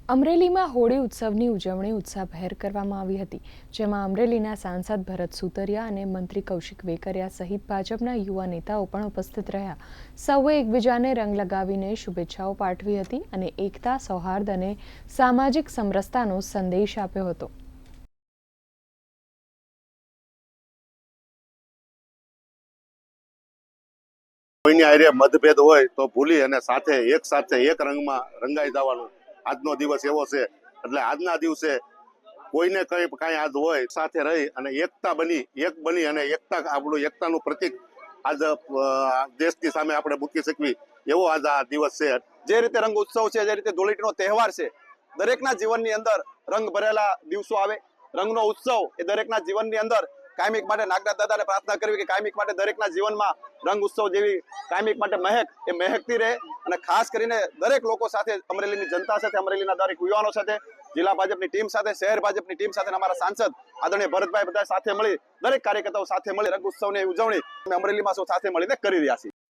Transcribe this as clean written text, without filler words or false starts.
અમરેલીમાં હોળી ઉત્સવની ઉજવણી ઉત્સાહભેર કરવામાં આવી હતી, જેમાં અમરેલીના સાંસદ ભરત સુતરિયા અને મંત્રી કૌશિક વેકરિયા સહિત ભાજપના યુવા નેતાઓ પણ ઉપસ્થિત રહ્યા. સૌએ એકબીજાને રંગ લગાવીને શુભેચ્છાઓ પાઠવી હતી અને એકતા, સૌહાર્દ અને સામાજિક સમરસતાનો સંદેશ આપ્યો હતો. કોઈની આરે મતભેદ હોય તો ભૂલી અને એક સાથે એક રંગમાં રંગાઈ જવાનું આજનો દિવસ એવો છે. એટલે આજના દિવસે કોઈને કાંઈ આજ હોય સાથે રહી અને એકતા બની અને આપણું એકતાનું પ્રતીક આજ દેશની સામે આપણે મૂકી શકવી એવો આજ આ દિવસ છે. જે રીતે રંગ ઉત્સવ છે, જે રીતે ધૂળેટીનો તહેવાર છે, દરેકના જીવનની અંદર રંગ ભરેલા દિવસો આવે. રંગનો ઉત્સવ એ દરેકના જીવનની અંદર કાયમિક માટે નાગનાથ દાદાને પ્રાર્થના કરવી કે કાયમિક માટે દરેકના જીવનમાં રંગ ઉત્સવ જેવી કાયમિક માટે મહેકતી રહે. અને ખાસ કરીને દરેક લોકો સાથે, અમરેલીની જનતા સાથે, અમરેલીના દરેક યુવાનો સાથે, જિલ્લા ભાજપની ટીમ સાથે, શહેર ભાજપની ટીમ સાથે, અમારા સાંસદ આદરણીય ભરતભાઈ બધા સાથે મળી, દરેક કાર્યકર્તાઓ સાથે મળી રંગ ઉત્સવની ઉજવણી અમે અમરેલીમાં સૌ સાથે મળીને કરી રહ્યા છીએ.